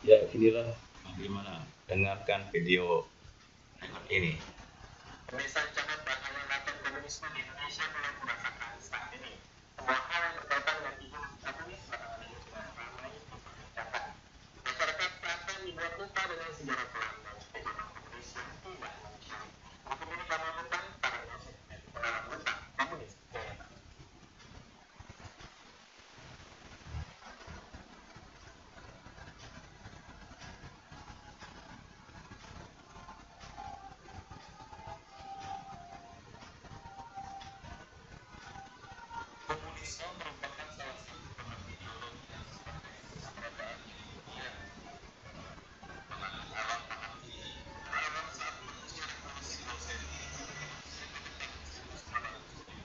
Ya, inilah bagaimana dengarkan video berikut ini. Pemirsa, ancaman bahaya laten komunisme di Indonesia mulai merasakan saat ini. Semua hal yang berkaitan dengan ideologi komunis belakangan ini sudah ramai diperbincangkan. Masyarakat seakan dibuat lupa dengan sejarah kelam dan ekonomi komunis yang tidak manusiawi. Hukum ini kami lakukan para nasib dan pengarang mentah komunis. Komunisme merupakan salah satu pengertian ideologi yang sebagai keberadaan di dunia. Mengenai alam paham ini, alam saat manusia revolusi Bolshevik sekitar 1917,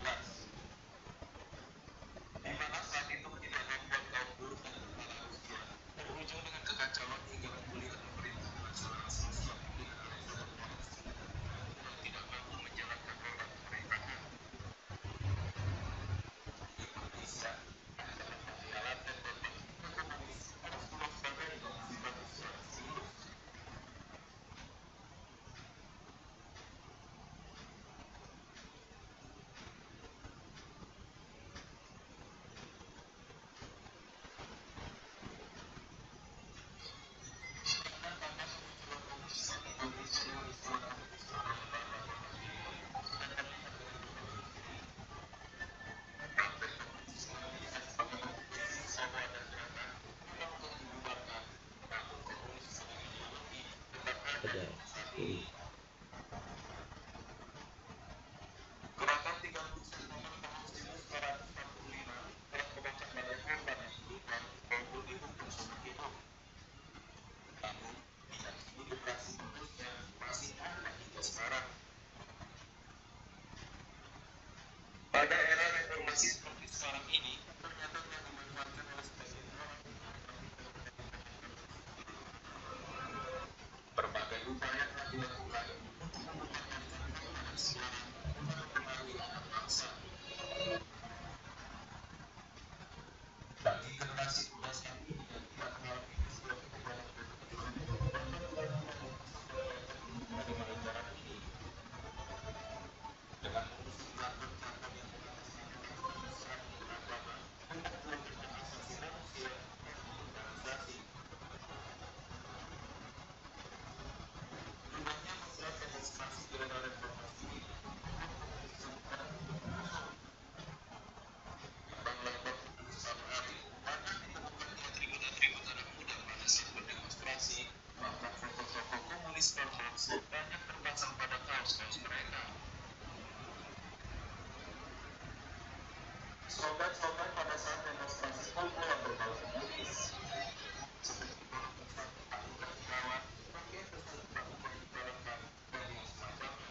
di mana saat itu tidak membuat kaum buruh dan tentara Rusia berujung dengan kekacauan hingga pemulihan pemerintahan nasional semesta pilihan Alexander Walensky yang tidak mampu menjalankan roda pemerintahan. Di Indonesia, ancaman bahaya laten dan bangkitnya komunis harus diwaspadai dan disikapi secara serius. Karena kemunculan komunisme di Indonesia dengan istilah komunis adalah dan terlihat dengan berbagai ciri. Partai Komunis Indonesia sebagai bentuk bisnis sawah dan gerakan memang telah dibubarkan, namun komunis sebagai ideologi tetap ada Ada hingga saat ini. ini. Gerakan 30 September tahun 1945 telah mengajak banyak korban yang hidup maupun dihukum seumur hidup. Namun, diyakini generasi penerusnya masih ada hingga sekarang. Pada era reformasi seperti sekarang ini, ternyata telah dimanfaatkan oleh sebagian orang berbagai upaya telah dilakukan untuk mempertahankan agama dan sejarah untuk mempengaruhi anak bangsa. Bagi generasi muda saat ini yang tidak mengalami peristiwa ketegangan dan kekerasan, menerima ajaran ini dengan mengusung jargon-jargon yang mengatasnamakan kemanusiaan dan beragama untuk mewujudkan asasi manusia yang diorganisasi. Hendaknya membuat demonstrasi di era reformasi ini membuat komunisme bukan untuk musuh. Lambang-lambang untuk suatu hari banyak ditemukan di atribut-atribut anak muda pada saat berdemonstrasi, bahkan foto-foto komunis Karl banyak terpasang pada kaos-kaos mereka. Slogan-slogan pada saat demonstrasi pun mulai berbau komunis, seperti walaupun satu tahunan dilawan, pakaian tersebut tak ubah dijalankan, dan yang semacamnya.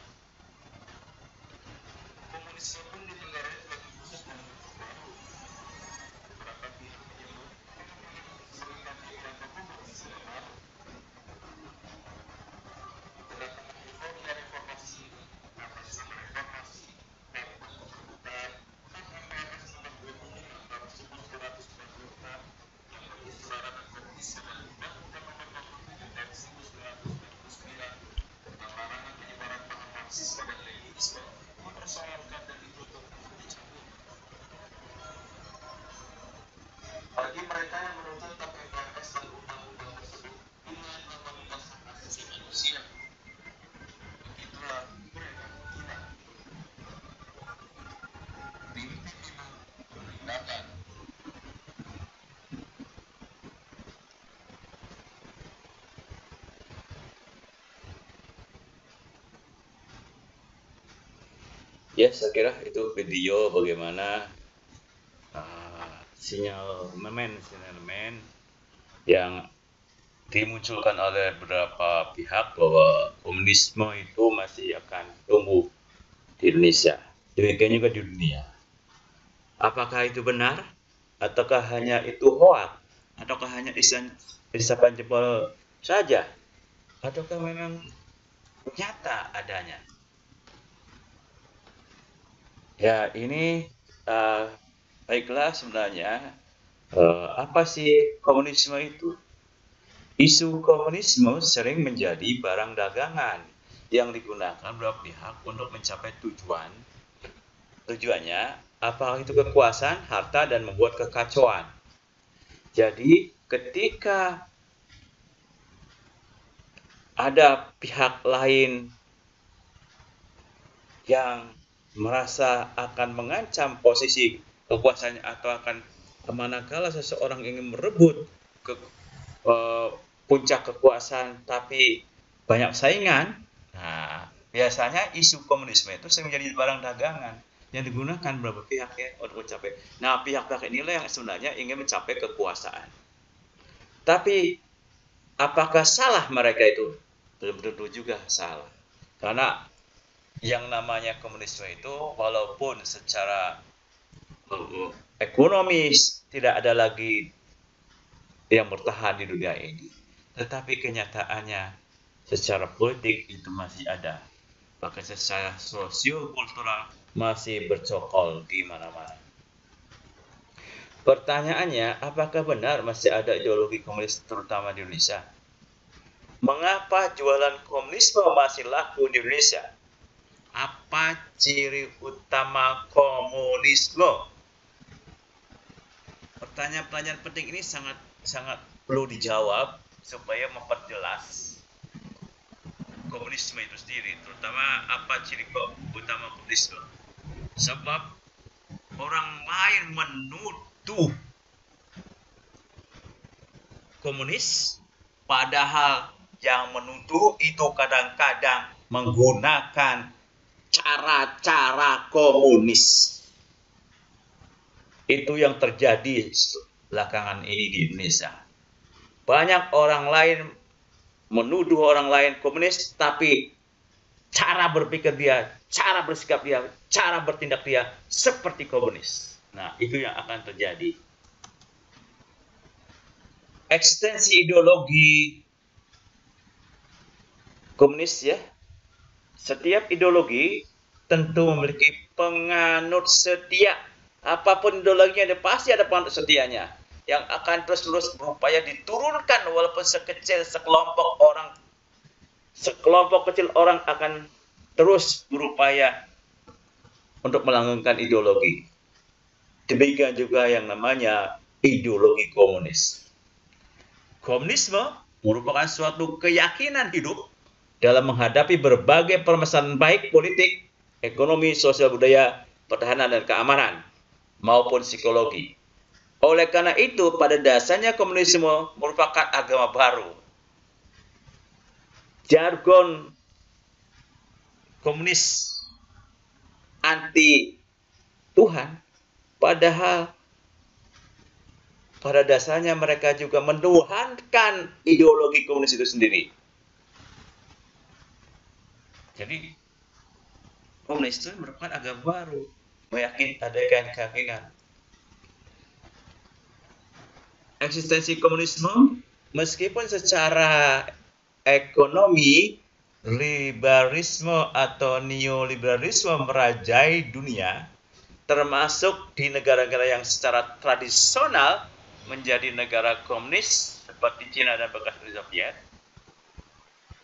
Komunisme pun ditenggarai sebagai khusus dan bentuk baru. Beberapa pihak menyebut fenomena itu disebutkan kehilangan komunisme baru. Kedatangan euforia reformasi ini atas nama reformasi, tanpa keterbukaan, KPRS nomor 25 tahun 1946 yang berisi larangan komunisme dan Undang-Undang nomor 27 tahun 1999 tentang larangan penyebaran paham Marxisme dan Leninisme dipersoalkan dan ditutup untuk dicabut. Bagi mereka yang menuntut KPRS dan undang-undang tersebut dinilai melanggar hak asasi manusia. Begitulah mereka kita. Rintik itu penindakan. Ya, saya kira itu video bagaimana sinyalemen yang dimunculkan oleh beberapa pihak bahwa komunisme itu masih akan tumbuh di Indonesia. Demikian juga di dunia. Apakah itu benar? Ataukah hanya itu hoax? Ataukah hanya isapan jempol saja? Ataukah memang nyata adanya? Ya, ini baiklah sebenarnya apa sih komunisme itu? Isu komunisme sering menjadi barang dagangan yang digunakan beberapa pihak untuk mencapai tujuannya, apakah itu kekuasaan, harta, dan membuat kekacauan. Jadi, ketika ada pihak lain yang merasa akan mengancam posisi kekuasaannya atau akan manakala seseorang ingin merebut ke, puncak kekuasaan tapi banyak saingan, nah biasanya isu komunisme itu sering menjadi barang dagangan yang digunakan beberapa pihak ya untuk mencapai. Nah pihak-pihak inilah yang sebenarnya ingin mencapai kekuasaan. Tapi apakah salah mereka itu? Belum tentu juga salah. Karena yang namanya komunisme itu walaupun secara ekonomis tidak ada lagi yang bertahan di dunia ini, tetapi kenyataannya secara politik itu masih ada. Bahkan secara sosio-kultural masih bercokol di mana-mana. Pertanyaannya, apakah benar masih ada ideologi komunis terutama di Indonesia? Mengapa jualan komunisme masih laku di Indonesia? Apa ciri utama komunisme? Pertanyaan-pertanyaan penting ini sangat perlu dijawab supaya memperjelas komunisme itu sendiri, terutama apa ciri utama komunisme. Sebab orang lain menuduh komunis, padahal yang menuduh itu kadang-kadang menggunakan cara-cara komunis. Itu yang terjadi belakangan ini di Indonesia. Banyak orang lain menuduh orang lain komunis, tapi cara berpikir dia, cara bersikap dia, cara bertindak dia seperti komunis. Nah, itu yang akan terjadi. Ekstensi ideologi komunis ya. Setiap ideologi tentu memiliki penganut setia. Apapun ideologinya, pasti ada penganut setianya yang akan terus-menerus berupaya diturunkan walaupun sekelompok kecil orang akan terus berupaya untuk melanggengkan ideologi. Demikian juga yang namanya ideologi komunis. Komunisme merupakan suatu keyakinan hidup dalam menghadapi berbagai permasalahan baik politik, ekonomi, sosial, budaya, pertahanan, dan keamanan, maupun psikologi. Oleh karena itu, pada dasarnya komunisme merupakan agama baru. Jargon komunis anti Tuhan, padahal pada dasarnya mereka juga menuhankan ideologi komunis itu sendiri. Jadi, komunis itu merupakan agama baru, meyakini ada keyakinan. Eksistensi komunisme, meskipun secara ekonomi liberalisme atau neoliberalisme merajai dunia, termasuk di negara-negara yang secara tradisional menjadi negara komunis seperti Cina dan bekas Uni Soviet.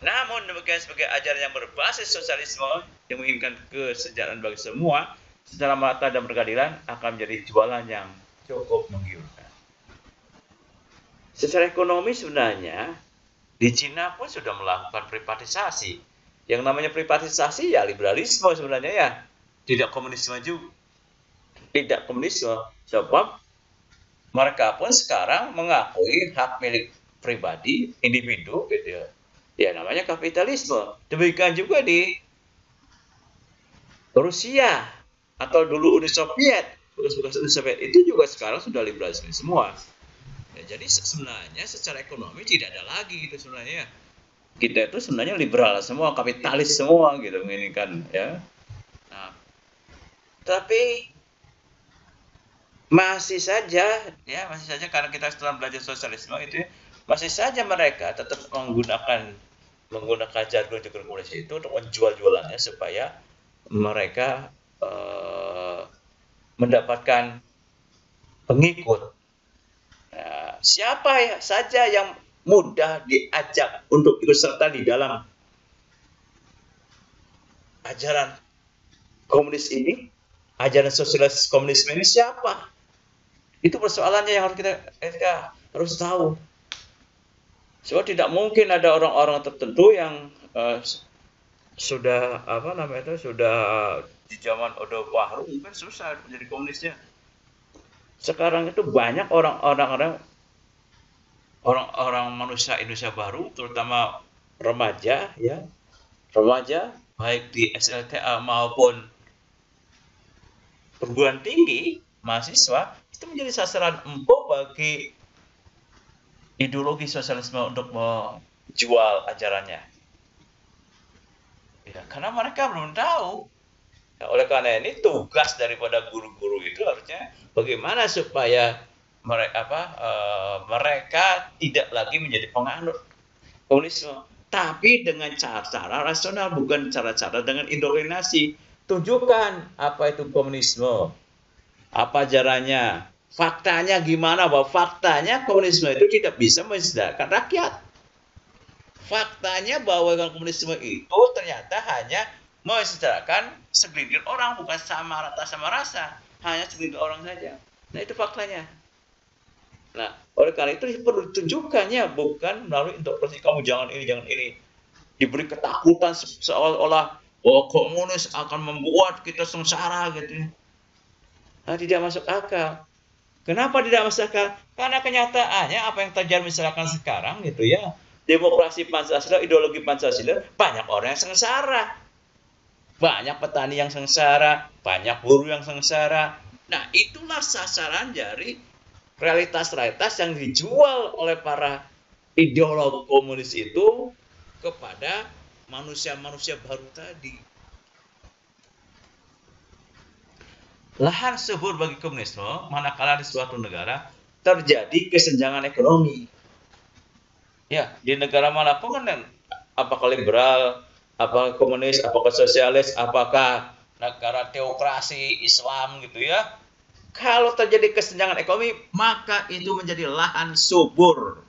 Namun demikian sebagai ajaran yang berbasis sosialisme yang menginginkan kesejahteraan bagi semua secara merata dan berkeadilan akan menjadi jualan yang cukup menggiurkan. Secara ekonomi sebenarnya di Cina pun sudah melakukan privatisasi. Yang namanya privatisasi ya liberalisme sebenarnya ya, tidak komunisme juga. Tidak komunisme, sebab mereka pun sekarang mengakui hak milik pribadi individu gitu ya. Ya namanya kapitalisme. Demikian juga di Rusia atau dulu Uni Soviet, bekas-bekas Uni Soviet itu juga sekarang sudah liberalisme semua. Ya, jadi sebenarnya secara ekonomi tidak ada lagi gitu sebenarnya. Kita itu sebenarnya liberal semua, kapitalis semua gitu ini kan ya. Nah, tapi masih saja karena kita setelah belajar sosialisme itu masih saja mereka tetap menggunakan jargon komunis itu untuk menjual jualannya supaya mereka mendapatkan pengikut. Nah, siapa saja yang mudah diajak untuk ikut serta di dalam ajaran komunis ini, ajaran sosialis komunisme ini siapa? Itu persoalannya yang harus kita harus tahu. Sebab tidak mungkin ada orang-orang tertentu yang sudah sudah di zaman Orde Baru mungkin susah menjadi komunisnya. Sekarang itu banyak orang-orang manusia Indonesia baru, terutama remaja, ya, remaja baik di SLTA maupun perguruan tinggi, mahasiswa itu menjadi sasaran empuk bagi ideologi sosialisme untuk menjual ajarannya. Ya, karena mereka belum tahu. Ya, oleh karena ini tugas daripada guru-guru itu harusnya bagaimana supaya mereka tidak lagi menjadi penganut komunisme, tapi dengan cara-cara rasional, bukan cara-cara dengan indoktrinasi. Tunjukkan apa itu komunisme, apa ajarannya, faktanya gimana, bahwa faktanya komunisme itu tidak bisa mensejahterakan rakyat. Faktanya bahwa komunisme itu ternyata hanya mensejahterakan segelintir orang, bukan sama rata sama rasa, hanya segelintir orang saja. Nah, itu faktanya. Nah, oleh karena itu perlu ditunjukkannya, bukan melalui interpretasi kamu jangan ini, diberi ketakutan seolah-olah komunis akan membuat kita sengsara gitu. Nah, tidak masuk akal. Kenapa tidak masuk akal? Karena kenyataannya apa yang terjadi misalkan sekarang gitu ya, demokrasi Pancasila, ideologi Pancasila, banyak orang yang sengsara. Banyak petani yang sengsara, banyak buruh yang sengsara. Nah, itulah sasaran dari realitas-realitas yang dijual oleh para ideolog komunis itu kepada manusia-manusia baru tadi. Lahan subur bagi komunisme manakala di suatu negara terjadi kesenjangan ekonomi. Ya, di negara manapun kan, apakah liberal, apakah komunis, apakah sosialis, apakah negara teokrasi Islam gitu ya. Kalau terjadi kesenjangan ekonomi, maka itu menjadi lahan subur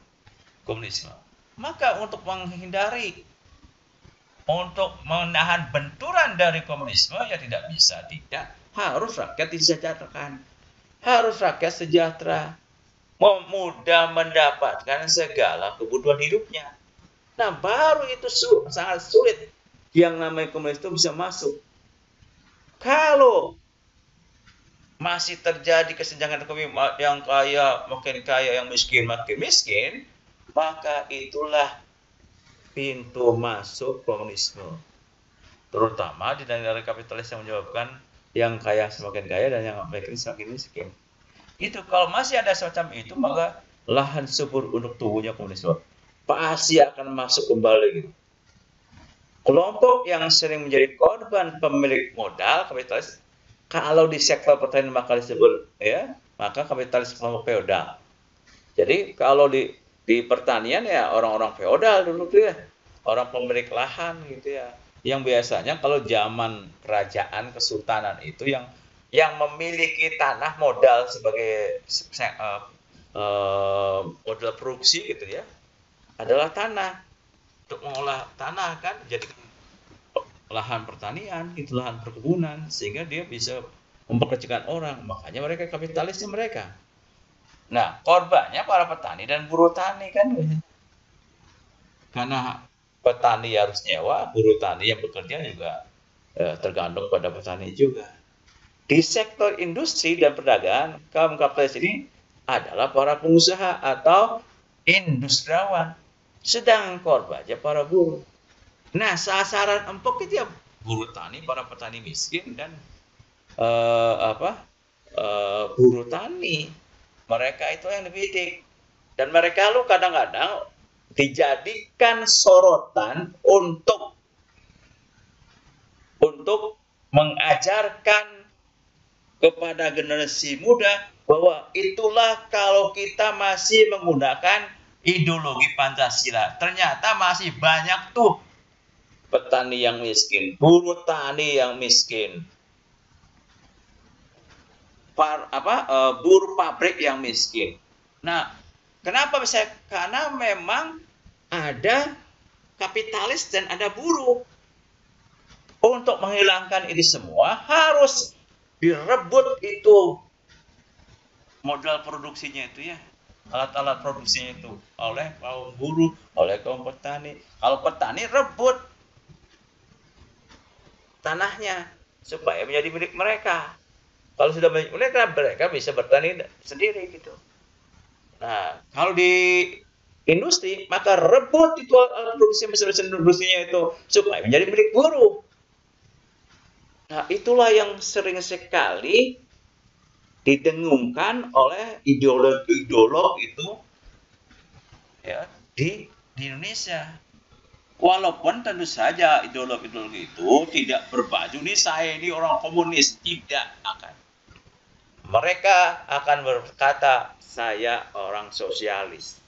komunisme. Maka untuk menghindari, untuk menahan benturan dari komunisme, ya tidak bisa tidak. Harus rakyat disejahterakan. Harus rakyat sejahtera. Mudah mendapatkan segala kebutuhan hidupnya. Nah, baru itu sangat sulit yang namanya komunis itu bisa masuk. Kalau masih terjadi kesenjangan ekonomi, yang kaya makin kaya, yang miskin makin miskin, maka itulah pintu masuk komunisme. Terutama di negara kapitalis yang menyebabkan yang kaya semakin kaya dan yang miskin semakin miskin. Itu kalau masih ada semacam itu, maka lahan subur untuk tumbuhnya komunisme pasti akan masuk kembali gitu. Kelompok yang sering menjadi korban pemilik modal kapitalis, kalau di sektor pertanian maka disebut ya, maka kapitalis kelompok feodal. Jadi kalau di pertanian ya orang-orang feodal dulu tuh ya, orang pemilik lahan gitu ya. Yang biasanya kalau zaman kerajaan kesultanan itu yang memiliki tanah modal sebagai modal produksi gitu ya, adalah tanah. Untuk mengolah tanah kan jadi lahan pertanian, itu lahan perkebunan, sehingga dia bisa mempekerjakan orang. Makanya mereka kapitalisnya mereka. Nah, korbannya para petani dan buruh tani kan. Karena petani harus nyewa, buruh tani yang bekerja juga tergantung pada petani juga. Di sektor industri dan perdagangan, kaum kapitalis ini adalah para pengusaha atau industriawan. Sedang korbannya para buruh. Nah, sasaran empuk itu ya buruh tani, para petani miskin dan buruh tani. Mereka itu yang dibidik. Dan mereka lu kadang-kadang dijadikan sorotan untuk mengajarkan kepada generasi muda bahwa itulah kalau kita masih menggunakan ideologi Pancasila. Ternyata masih banyak tuh petani yang miskin, buruh tani yang miskin, buruh pabrik yang miskin. Nah, Kenapa bisa? Karena memang ada kapitalis dan ada buruh. Untuk menghilangkan ini semua harus direbut itu modal produksinya itu ya. Alat-alat produksinya itu oleh kaum buruh, oleh kaum petani. Kalau petani rebut tanahnya supaya menjadi milik mereka. Kalau sudah milik mereka, mereka bisa bertani sendiri gitu. Nah, kalau di industri, maka rebut itu alat produksi mesin-mesin produksinya itu supaya menjadi milik buruh. Nah, itulah yang sering sekali didengungkan oleh ideolog-ideolog itu ya di Indonesia. Walaupun tentu saja ideolog-ideolog itu tidak berbaju nih saya ini orang komunis, tidak akan. Mereka akan berkata saya orang sosialis.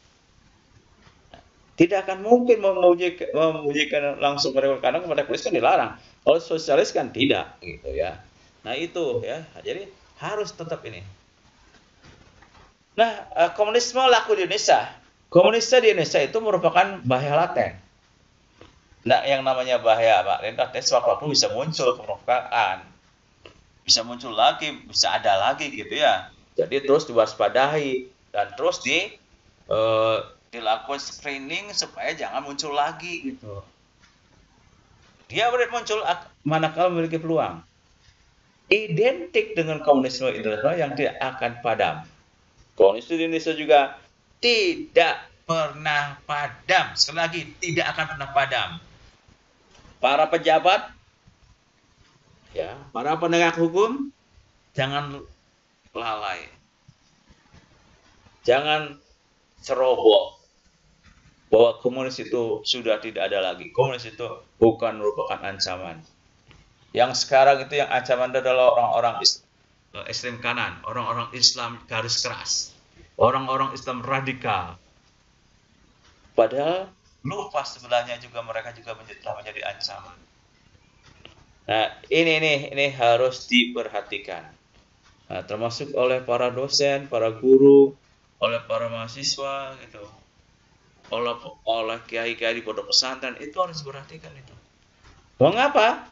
Tidak akan mungkin memujikan langsung mereka karena kepada komunis kan dilarang. Kalau sosialis kan tidak gitu ya. Nah itu ya. Jadi harus tetap ini. Nah, komunisme laku di Indonesia. Komunisme di Indonesia itu merupakan bahaya laten. Nah, yang namanya bahaya Pak laten sewaktu bisa muncul kemerdekaan. Bisa muncul lagi, bisa ada lagi gitu ya. Jadi terus diwaspadai dan terus dilakukan screening supaya jangan muncul lagi gitu. Dia boleh muncul manakala memiliki peluang. Identik dengan komunisme internasional yang tidak akan padam. Komunisme di Indonesia juga tidak pernah padam. Sekali lagi, tidak akan pernah padam. Para pejabat, ya, para penegak hukum, jangan lalai. Jangan ceroboh bahwa komunis itu sudah tidak ada lagi. Komunis itu bukan merupakan ancaman. Yang sekarang itu yang ancaman adalah orang-orang ekstrem kanan, orang-orang Islam garis keras, orang-orang Islam radikal. Padahal lupa sebenarnya juga mereka juga telah menjadi ancaman. Nah, ini harus diperhatikan. Nah, termasuk oleh para dosen, para guru, oleh para mahasiswa gitu. Oleh kiai-kiai di pondok pesantren itu harus diperhatikan itu. Mengapa?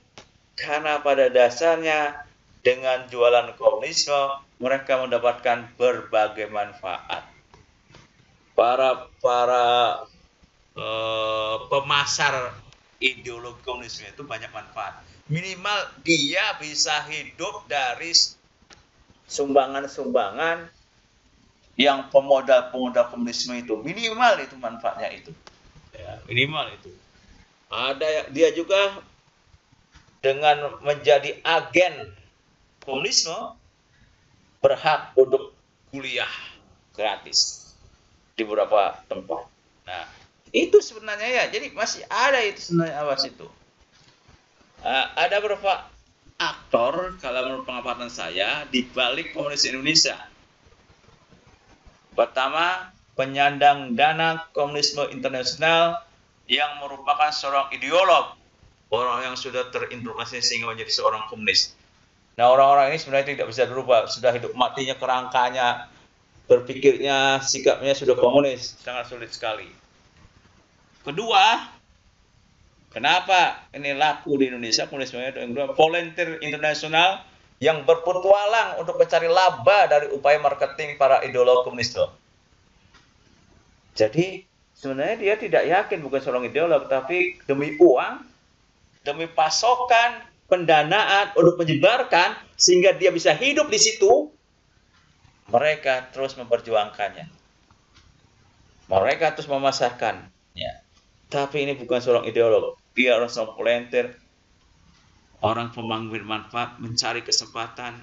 Karena pada dasarnya dengan jualan komunisme mereka mendapatkan berbagai manfaat. Para pemasar ideologi komunisme itu banyak manfaat. Minimal dia bisa hidup dari sumbangan-sumbangan yang pemodal komunisme itu. Minimal itu manfaatnya itu. Ya, minimal itu. Dia juga dengan menjadi agen komunisme berhak untuk kuliah gratis di beberapa tempat. Nah, itu sebenarnya ya. Jadi masih ada itu sebenarnya awas itu. Ada beberapa aktor kalau menurut pengamatan saya di balik komunis Indonesia. Pertama, penyandang dana komunisme internasional yang merupakan seorang ideolog, orang yang sudah terindoktrinasi sehingga menjadi seorang komunis. Nah, orang-orang ini sebenarnya tidak bisa berubah, sudah hidup matinya kerangkanya, berpikirnya, sikapnya sudah komunis, sangat sulit sekali. Kedua, kenapa ini laku di Indonesia komunisme? Volunteer internasional yang berpetualang untuk mencari laba dari upaya marketing para ideolog komunis. Jadi sebenarnya dia tidak yakin bukan seorang ideolog, tapi demi uang, demi pasokan, pendanaan untuk menyebarkan sehingga dia bisa hidup di situ, mereka terus memperjuangkannya. Mereka terus memasarkannya. Tapi ini bukan seorang ideolog, dia orang seorang volunteer, orang pemanggil manfaat, mencari kesempatan.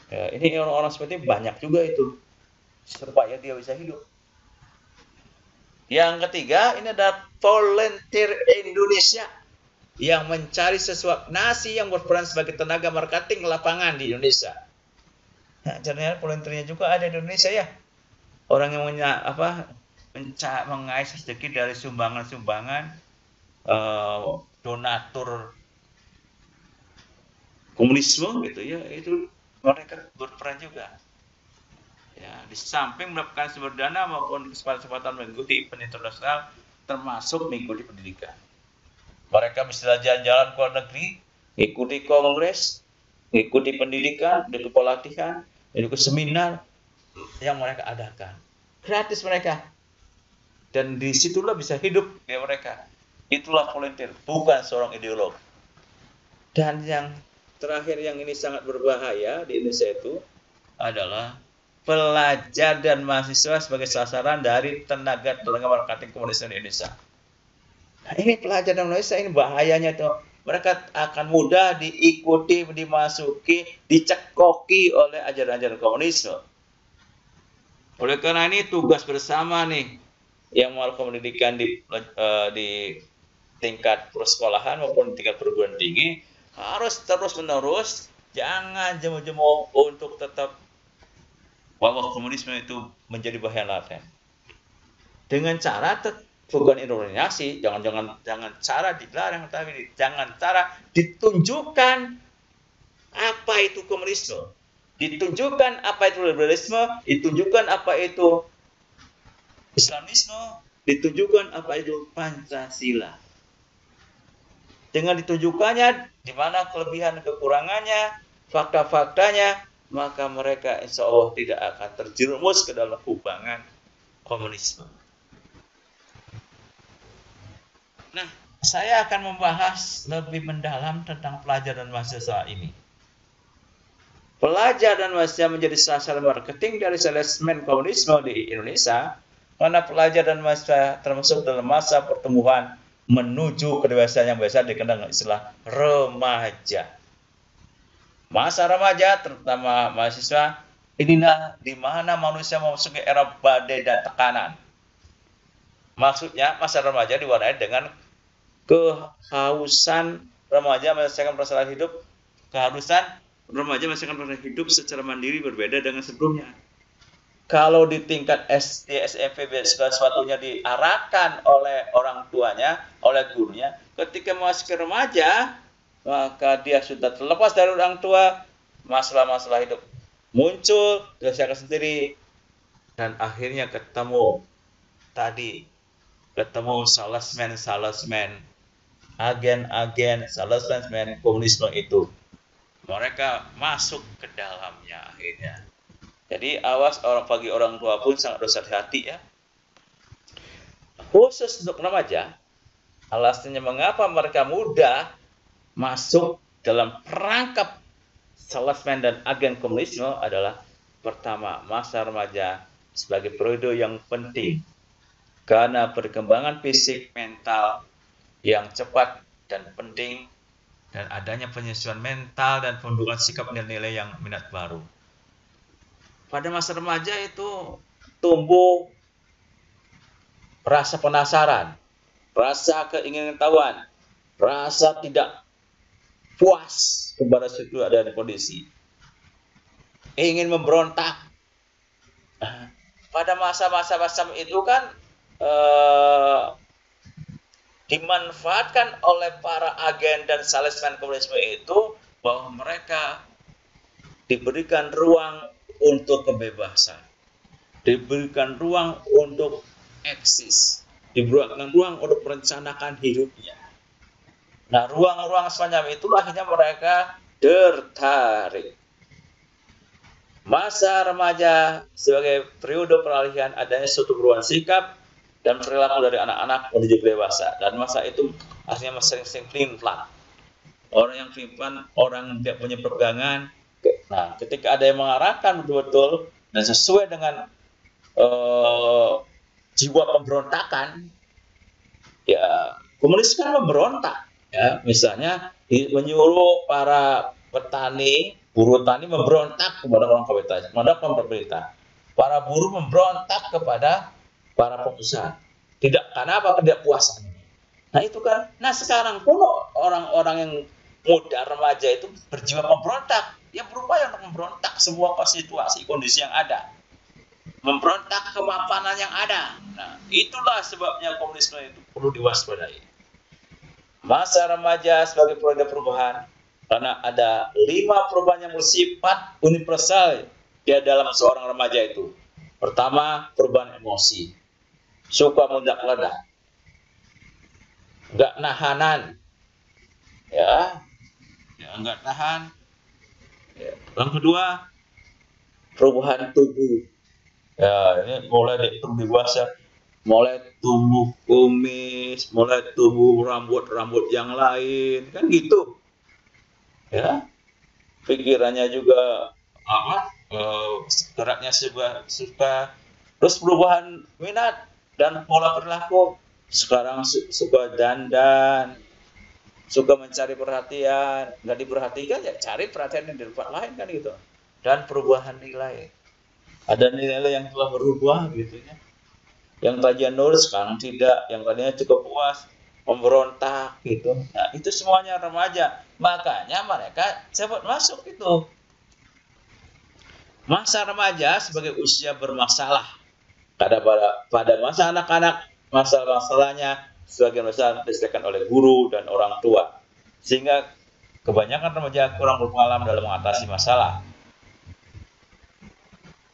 Ya, ini orang-orang seperti ini banyak juga itu, supaya dia bisa hidup. Yang ketiga, ini adalah volunteer Indonesia yang mencari sesuatu nasi yang berperan sebagai tenaga marketing lapangan di Indonesia. Nah, ternyata volunteernya juga ada di Indonesia ya. Orang yang mengais rezeki dari sumbangan-sumbangan donatur komunisme gitu ya, itu mereka berperan juga. Ya, di samping mendapatkan sumber dana maupun kesempatan mengikuti event internasional, termasuk mengikuti pendidikan. Mereka bisa jalan-jalan ke luar negeri, ikuti kongres, ikuti pendidikan, ikuti pelatihan, ikuti seminar yang mereka adakan. Gratis mereka. Dan disitulah bisa hidup ya mereka. Itulah volunteer, bukan seorang ideolog. Dan yang terakhir yang ini sangat berbahaya di Indonesia itu adalah pelajar dan mahasiswa sebagai sasaran dari tenaga marketing komunis di Indonesia. Nah, ini pelajar dan mahasiswa ini bahayanya tuh. Mereka akan mudah diikuti, dimasuki, dicekoki oleh ajaran-ajaran komunisme. Oleh karena ini tugas bersama nih yang melakukan pendidikan di tingkat persekolahan maupun tingkat perguruan tinggi harus terus-menerus, jangan jemu-jemu untuk tetap bahwa komunisme itu menjadi bahaya laten. Dengan cara bukan indoktrinasi, jangan cara dilarang, tapi jangan cara ditunjukkan apa itu komunisme, ditunjukkan apa itu liberalisme, ditunjukkan apa itu Islamisme, ditunjukkan apa itu Pancasila. Dengan ditunjukkannya di mana kelebihan kekurangannya, fakta-faktanya, maka mereka insya Allah tidak akan terjerumus ke dalam kubangan komunisme. Nah, saya akan membahas lebih mendalam tentang pelajar dan mahasiswa ini. Pelajar dan mahasiswa menjadi sasaran marketing dari salesman komunisme di Indonesia, karena pelajar dan mahasiswa termasuk dalam masa pertumbuhan menuju kedewasaan yang biasa dikenal dengan istilah remaja. Masa remaja, terutama mahasiswa, inilah di mana manusia memasuki era badai dan tekanan. Maksudnya, masa remaja diwarnai dengan kehausan remaja menyelesaikan persoalan hidup, keharusan remaja menyelesaikan persoalan hidup secara mandiri berbeda dengan sebelumnya. Kalau di tingkat SD, SMP segala sesuatunya diarahkan oleh orang tuanya, oleh gurunya, ketika masuk ke remaja, maka dia sudah terlepas dari orang tua, masalah-masalah hidup muncul, dirasakan sendiri, dan akhirnya ketemu salesman, agen-agen, salesman komunisme itu. Mereka masuk ke dalamnya akhirnya. Jadi awas bagi orang tua pun sangat harus hati-hati ya. Khusus untuk remaja, alasannya mengapa mereka mudah masuk dalam perangkap salesman dan agen komunisme adalah pertama, masa remaja sebagai periode yang penting karena perkembangan fisik mental yang cepat dan penting dan adanya penyesuaian mental dan pembentukan sikap nilai-nilai yang minat baru. Pada masa remaja itu tumbuh rasa penasaran, rasa keingintahuan, rasa tidak puas kepada suatu ada kondisi, ingin memberontak. Pada masa-masa itu kan dimanfaatkan oleh para agen dan salesman komunisme itu bahwa mereka diberikan ruang untuk kebebasan, diberikan ruang untuk eksis, diberikan ruang untuk merencanakan hidupnya. Nah, ruang-ruang semacam itulah akhirnya mereka tertarik. Masa remaja sebagai periode peralihan adanya suatu perubahan sikap dan perilaku dari anak-anak menuju dewasa. Dan masa itu akhirnya sering-sering pelin-pelan. Orang yang pelin-pelan, orang yang tidak punya pegangan. Nah, ketika ada yang mengarahkan betul-betul dan sesuai dengan jiwa pemberontakan, ya komunis kan memberontak. Ya, misalnya menyuruh para petani, buruh tani memberontak kepada orang pemerintah. Para buruh memberontak kepada para pengusaha. Kenapa tidak puas? Nah itu kan. Nah sekarang pun orang-orang yang muda remaja itu berjiwa pemberontak. Dia berupaya untuk memberontak semua situasi kondisi yang ada, memberontak kemapanan yang ada. Nah itulah sebabnya komunisme itu perlu diwaspadai. Masa remaja sebagai periode perubahan, karena ada 5 perubahan yang bersifat universal dia dalam seorang remaja itu? Pertama, perubahan emosi, suka meledak-ledak, nggak nahanan, ya, nggak tahan. Ya. Yang kedua, perubahan tubuh. Ya, ini mulai dari dewasa, mulai tumbuh kumis, mulai tumbuh rambut-rambut yang lain, kan gitu. Ya, pikirannya juga apa? Geraknya suka, terus perubahan minat dan pola perilaku. Sekarang suka dandan, suka mencari perhatian, nggak diperhatikan ya cari perhatian di tempat lain kan gitu. Dan perubahan nilai, ada nilai yang telah berubah gitu ya. Yang tadinya nol sekarang tidak, yang tadinya cukup puas memberontak gitu. Nah itu semuanya remaja, makanya mereka cepat masuk itu. Masa remaja sebagai usia bermasalah. Pada masa anak-anak, masalah-masalahnya sebagian besar diselesaikan oleh guru dan orang tua. Sehingga kebanyakan remaja kurang berpengalaman dalam mengatasi masalah.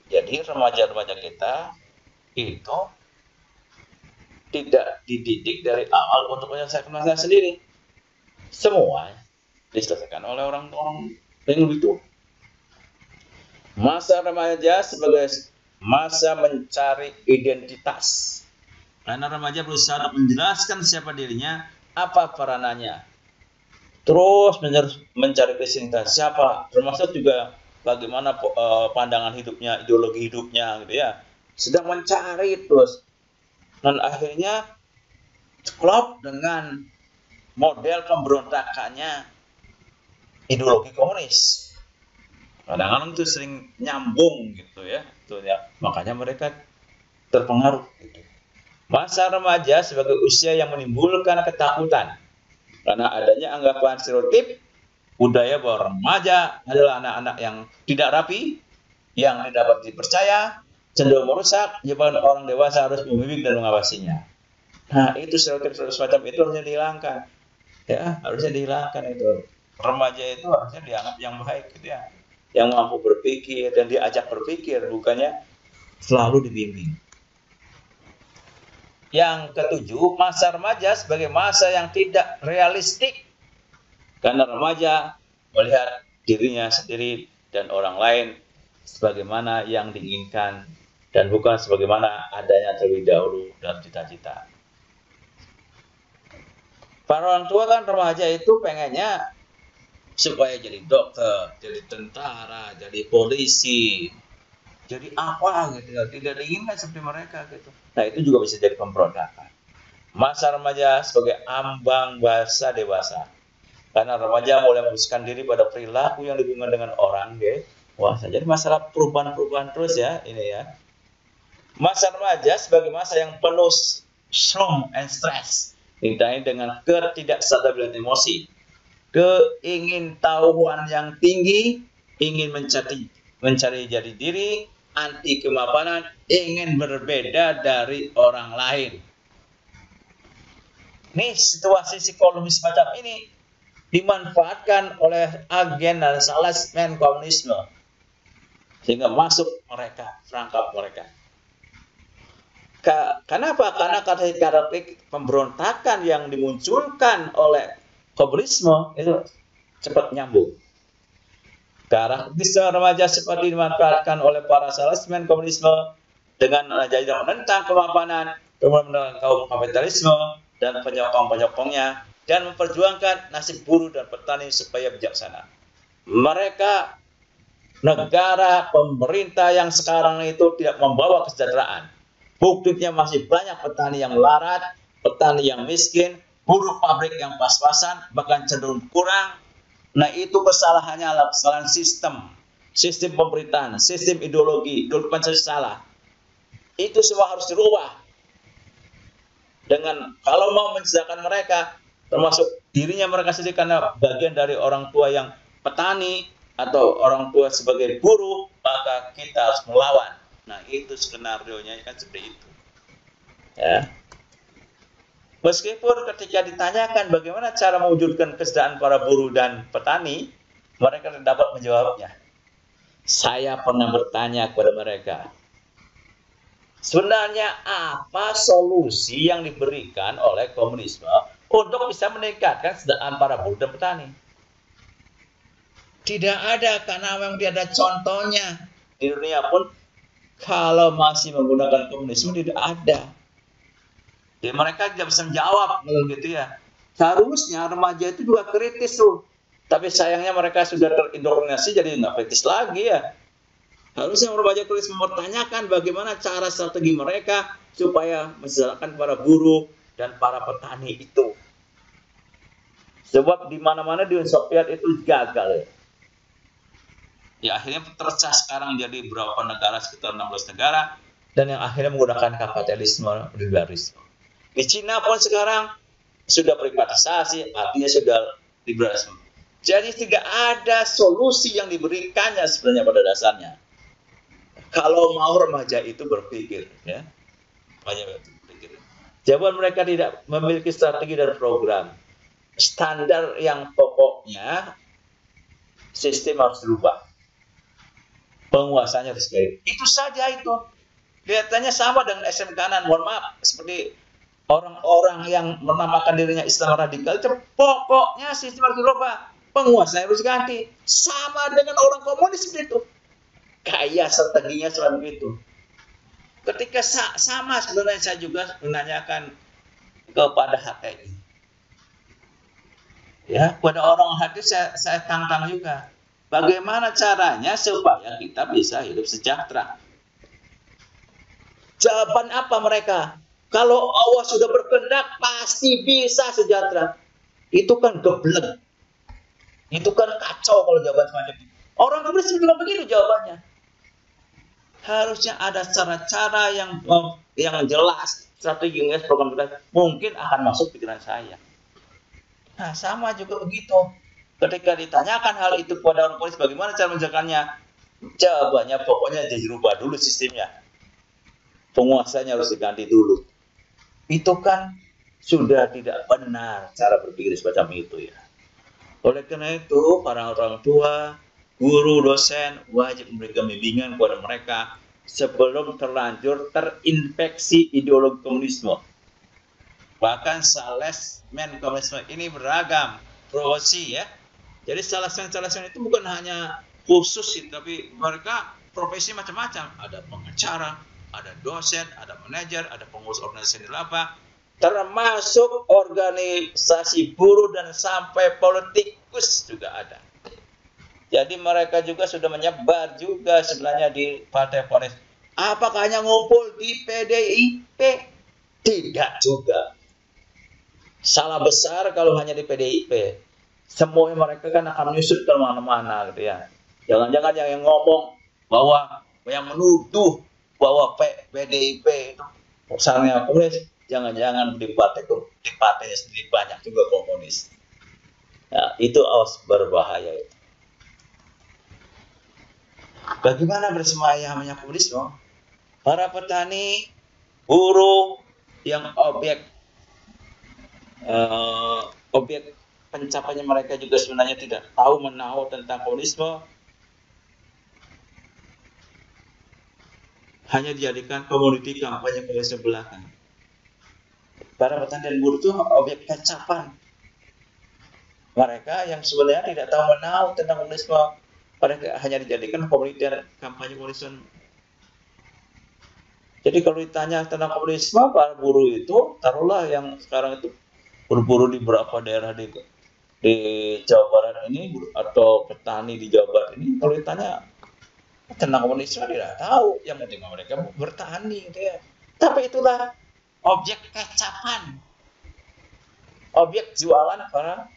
Jadi remaja-remaja kita itu tidak dididik dari awal untuk menyelesaikan masalah sendiri. Semua diselesaikan oleh orang-orang yang lebih tua. Masa remaja sebagai masa mencari identitas. Karena remaja berusaha untuk menjelaskan siapa dirinya, apa peranannya. Terus mencari identitas siapa, termasuk juga bagaimana pandangan hidupnya, ideologi hidupnya gitu ya. Sedang mencari terus. Dan akhirnya klop dengan model pemberontakannya ideologi komunis. Kadang-kadang itu sering nyambung gitu ya, gitu ya. Makanya mereka terpengaruh. Gitu. Masa remaja sebagai usia yang menimbulkan ketakutan karena adanya anggapan stereotip budaya bahwa remaja adalah anak-anak yang tidak rapi, yang tidak dapat dipercaya, cenderung merusak, menyebabkan orang dewasa harus membimbing dan mengawasinya. Nah itu stereotip semacam itu harusnya dihilangkan, ya harusnya dihilangkan itu. Remaja itu harusnya dianggap yang baik gitu ya, yang mampu berpikir dan diajak berpikir, bukannya selalu dibimbing. Yang ketujuh, masa remaja sebagai masa yang tidak realistik. Karena remaja melihat dirinya sendiri dan orang lain sebagaimana yang diinginkan dan bukan sebagaimana adanya terlebih dahulu dalam cita-cita. Para orang tua kan remaja itu pengennya supaya jadi dokter, jadi tentara, jadi polisi, jadi apa gitu, tidak diinginkan seperti mereka gitu. Nah itu juga bisa jadi pemberontakan. Masa remaja sebagai ambang masa dewasa, karena remaja mulai memutuskan diri pada perilaku yang dihubungkan dengan orang dewasa. Jadi masalah perubahan-perubahan terus ya ini ya. Masa remaja sebagai masa yang penuh storm and stress, ditandai dengan ketidakstabilan emosi, keingintahuan yang tinggi, ingin mencari jati diri, anti kemapanan, ingin berbeda dari orang lain. Nih situasi psikologis semacam ini dimanfaatkan oleh agen dan salesman komunisme sehingga masuk mereka, perangkap mereka. Kenapa? Karena karakteristik pemberontakan yang dimunculkan oleh komunisme itu cepat nyambung. Karakteristik remaja seperti dimanfaatkan oleh para salesman komunisme dengan menjadi menentang kemapanan, menentang kaum kapitalisme dan penyokong-penyokongnya, dan memperjuangkan nasib buruh dan petani supaya bijaksana. Mereka, negara, pemerintah yang sekarang itu tidak membawa kesejahteraan. Buktinya masih banyak petani yang melarat, petani yang miskin, buruh pabrik yang pas-pasan, bahkan cenderung kurang. Nah itu kesalahannya adalah kesalahan sistem pemerintahan, sistem ideologi Pancasila salah. Itu semua harus dirubah. Dengan kalau mau mensejahterakan mereka, termasuk dirinya mereka sendiri karena bagian dari orang tua yang petani atau orang tua sebagai buruh, maka kita harus melawan. Nah itu skenario-nya kan seperti itu. Ya. Meskipun ketika ditanyakan bagaimana cara mewujudkan kesejahteraan para buruh dan petani, mereka tidak dapat menjawabnya. Saya pernah bertanya kepada mereka, sebenarnya apa solusi yang diberikan oleh komunisme untuk bisa meningkatkan kesejahteraan para buruh dan petani? Tidak ada, karena memang tidak ada contohnya. Di dunia pun kalau masih menggunakan komunisme tidak ada. Jadi mereka tidak bisa menjawab gitu ya. Seharusnya remaja itu juga kritis tuh. Tapi sayangnya mereka sudah terindokrinasi jadi nggak kritis lagi ya. Harusnya remaja kritis mempertanyakan bagaimana cara strategi mereka supaya mensejahterakan para buruh dan para petani itu. Sebab di mana-mana di Uni Soviet itu gagal. Ya akhirnya tercah sekarang jadi berapa negara, sekitar 16 negara, dan yang akhirnya menggunakan kapitalisme liberalisme. Di Cina pun sekarang sudah privatisasi, artinya sudah liberalisme. Jadi tidak ada solusi yang diberikannya sebenarnya pada dasarnya. Kalau mau remaja itu berpikir, ya, berpikir. Jawaban mereka tidak memiliki strategi dan program. Standar yang pokoknya sistem harus dirubah. Penguasanya harus baik. Itu saja itu. Kelihatannya sama dengan SM kanan. Mohon maaf, seperti orang-orang yang menamakan dirinya Islam radikal, itu pokoknya sistem harus dirubah. Penguasanya harus ganti. Sama dengan orang komunis itu. Kayak strateginya seperti itu. Ketika sama sebenarnya saya juga menanyakan kepada HTI. Ya, kepada orang hati saya tantang juga. Bagaimana caranya supaya kita bisa hidup sejahtera? Jawaban apa mereka? Kalau Allah sudah berkehendak, pasti bisa sejahtera. Itu kan geblek. Itu kan kacau kalau jawaban semacam itu. Orang komunis juga begitu jawabannya. Harusnya ada cara-cara yang jelas, strategi program kita mungkin akan masuk pikiran saya. Nah, sama juga begitu. Ketika ditanyakan hal itu kepada orang komunis, bagaimana cara menjalankannya? Jawabannya pokoknya dirubah dulu sistemnya. Penguasanya harus diganti dulu. Itu kan sudah tidak benar cara berpikir semacam itu ya. Oleh karena itu, para orang tua, guru, dosen wajib memberikan bimbingan kepada mereka sebelum terlanjur terinfeksi ideologi komunisme. Bahkan salesmen komunisme ini beragam profesi ya. Jadi salesmen itu bukan hanya khusus sih, tapi mereka profesi macam-macam. Ada pengacara, ada dosen, ada manajer, ada pengurus organisasi apa, termasuk organisasi buruh dan sampai politikus juga ada. Jadi mereka juga sudah menyebar juga sebenarnya di partai politik. Apakah hanya ngumpul di PDIP? Tidak juga. Salah besar kalau hanya di PDIP. Semuanya mereka kan akan menyusut ke mana-mana gitu ya. Jangan-jangan yang ngomong bahwa yang menuduh bahwa PDIP itu misalnya komunis, jangan-jangan di partai sendiri banyak juga komunis. Nah, itu berbahaya itu. Bagaimana bersemayamnya komunisme? Para petani, buruh yang objek pencapaiannya mereka juga sebenarnya tidak tahu menahu tentang komunisme, hanya dijadikan komoditi kampanye komunisme belakang. Para petani dan buruh itu objek kecapan mereka yang sebenarnya tidak tahu menahu tentang komunisme, mereka hanya dijadikan komoditi kampanye komunisme. Jadi kalau ditanya tentang komunisme, para buruh itu, taruhlah yang sekarang itu buruh di beberapa daerah di Jawa Barat ini, atau petani di Jawa Barat ini, kalau ditanya tentang komunisme tidak tahu, yang penting mereka bertani gitu ya. Tapi itulah objek kecapan, objek jualan para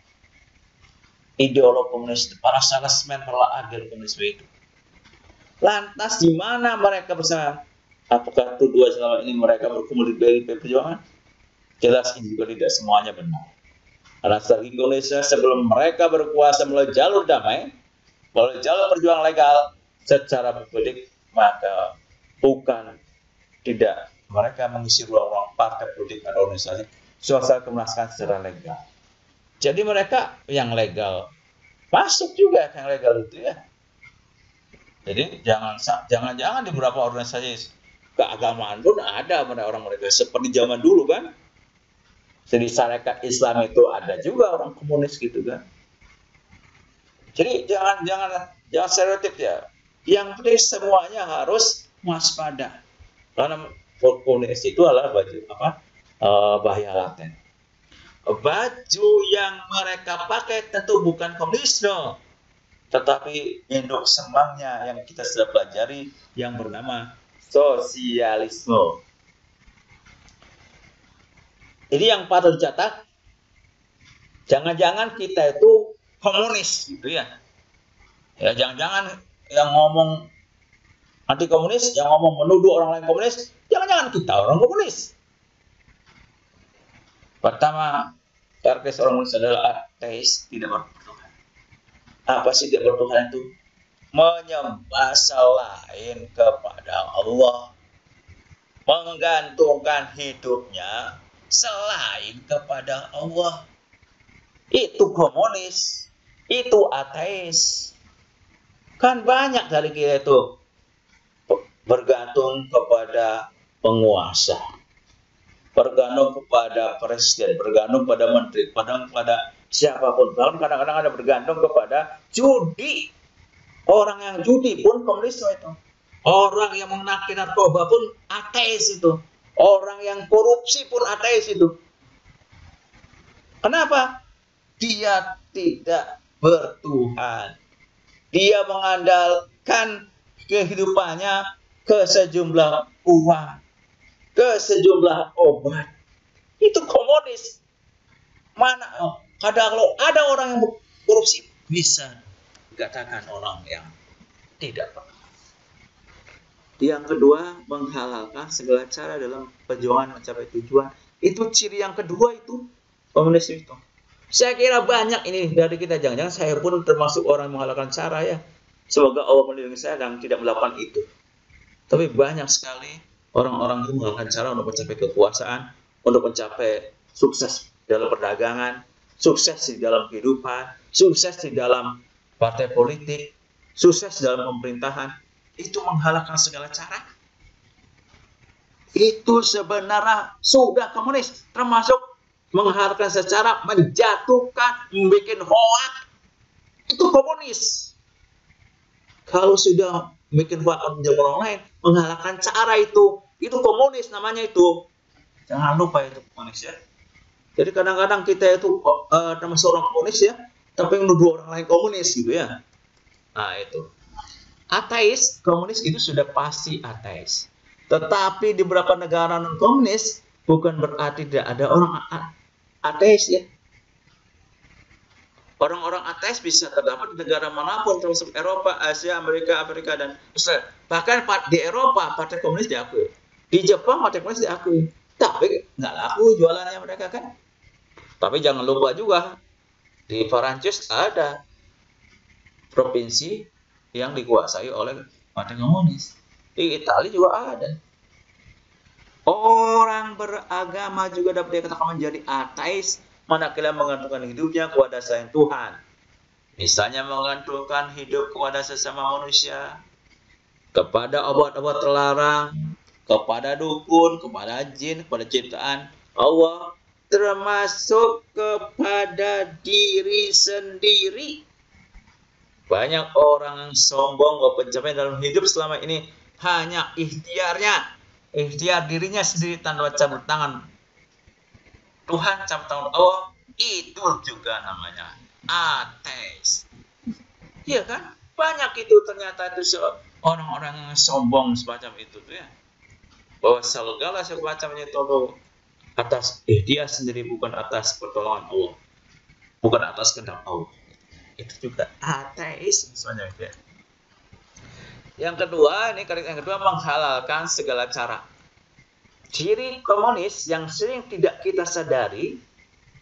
ideolog komunis, para salesman, para agen komunisme itu. Lantas di mana mereka bersama? Apakah tuduhan selama ini mereka berkumpul di PDIP Perjuangan? Jelas ini juga tidak semuanya benar. Karena strategi Indonesia sebelum mereka berkuasa melalui jalur damai, melalui jalur perjuangan legal secara politik, maka bukan tidak mereka mengisi ruang-ruang partai politik atau organisasi suasana kemenangan secara legal. Jadi mereka yang legal masuk juga yang legal itu ya. Jadi jangan-jangan di beberapa organisasi keagamaan pun ada orang mereka seperti zaman dulu kan. Jadi syarikat Islam itu ada juga orang komunis gitu kan. Jadi jangan stereotip ya. Yang penting semuanya harus waspada. Karena komunis itu adalah bahaya laten. Baju yang mereka pakai tentu bukan komunisme, tetapi induk semangnya yang kita sudah pelajari yang bernama sosialisme. Jadi yang patut dicatat, jangan-jangan kita itu komunis gitu ya. Ya jangan-jangan yang ngomong anti komunis, yang ngomong menuduh orang lain komunis, jangan-jangan kita orang komunis. Pertama, karakteristik orang komunis adalah ateis, tidak bertuhan. Apa sih tidak bertuhan itu? Menyembah selain kepada Allah, menggantungkan hidupnya selain kepada Allah. Itu komunis, itu ateis. Kan banyak dari kita itu bergantung kepada penguasa, bergantung kepada presiden, bergantung pada menteri, bergantung pada siapapun. Bahkan kadang-kadang ada bergantung kepada judi. Orang yang judi pun komunisme itu. Orang yang mengenaki narkoba pun ateis itu. Orang yang korupsi pun ateis itu. Kenapa? Dia tidak bertuhan. Dia mengandalkan kehidupannya ke sejumlah uang, ke sejumlah obat. Itu komunis. Mana kalau ada orang yang korupsi bisa dikatakan orang yang tidak bertuhan. Yang kedua, menghalalkan segala cara dalam perjuangan mencapai tujuan. Itu ciri yang kedua itu, komunis itu. Saya kira banyak ini dari kita, jangan-jangan saya pun termasuk orang yang menghalalkan cara ya. Semoga Allah melindungi saya dan tidak melakukan itu. Tapi banyak sekali orang-orang yang menghalalkan cara untuk mencapai kekuasaan, untuk mencapai sukses dalam perdagangan, sukses di dalam kehidupan, sukses di dalam partai politik, sukses dalam pemerintahan. Itu menghalalkan segala cara. Itu sebenarnya sudah komunis, termasuk menghalalkan secara menjatuhkan, membuat hoak. Itu komunis. Kalau sudah bikin hoak menjatuhkan orang lain, menghalalkan cara itu komunis namanya itu. Jangan lupa itu komunis ya. Jadi kadang-kadang kita itu termasuk orang komunis ya, tapi menuduh orang lain komunis gitu ya. Nah itu. Ateis, komunis itu sudah pasti ateis. Tetapi di beberapa negara non-komunis bukan berarti tidak ada orang ateis ya. Orang-orang ateis bisa terdapat di negara manapun, termasuk Eropa, Asia, Amerika, Afrika, dan Australia. Bahkan di Eropa, partai komunis diakui. Di Jepang, partai komunis diakui. Tapi nggak laku jualannya mereka kan. Tapi jangan lupa juga, di Perancis ada provinsi yang dikuasai oleh partai komunis. Di Italia juga ada. Orang beragama juga dapat dikatakan menjadi ateis manakala menggantungkan hidupnya kepada selain Tuhan. Misalnya menggantungkan hidup kepada sesama manusia, kepada obat-obat terlarang, kepada dukun, kepada jin, kepada ciptaan Allah, termasuk kepada diri sendiri. Banyak orang yang sombong bahwa pencapaian dalam hidup selama ini hanya ikhtiar dirinya sendiri tanpa campur tangan Tuhan, campur tangan Allah. Itu juga namanya ateis. Iya kan? Banyak itu ternyata itu orang-orang yang sombong semacam itu tuh ya. Bahwa segala semacamnya itu atas ikhtiar sendiri, bukan atas pertolongan Allah, bukan atas kehendak Allah. Itu juga ateis misalnya itu ya. Yang kedua, menghalalkan segala cara. Ciri komunis yang sering tidak kita sadari,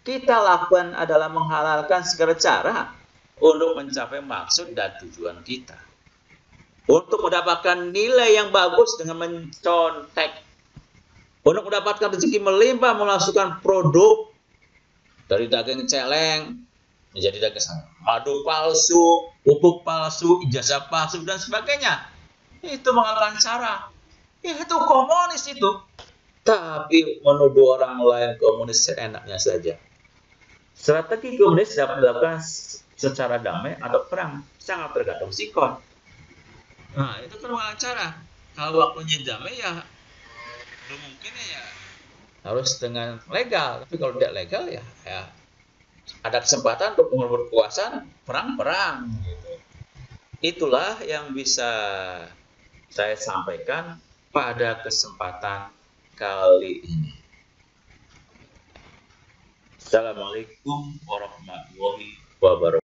kita lakukan adalah menghalalkan segala cara untuk mencapai maksud dan tujuan kita. Untuk mendapatkan nilai yang bagus dengan mencontek. Untuk mendapatkan rezeki melimpah, memasukkan produk dari daging celeng, menjadi dagesan. Madu palsu, pupuk palsu, ijazah palsu dan sebagainya. Itu mengalahkan cara. Itu komunis itu. Tapi menuduh orang lain komunis seenaknya saja. Strategi komunis dapat dilakukan secara damai atau perang, sangat tergantung sikon. Nah, itu kan mengalahkan cara. Kalau waktunya damai ya belum mungkin ya harus dengan legal. Tapi kalau tidak legal ya ada kesempatan untuk merebut kekuasaan, perang. Gitu. Itulah yang bisa saya sampaikan pada kesempatan kali ini. Assalamualaikum warahmatullahi wabarakatuh.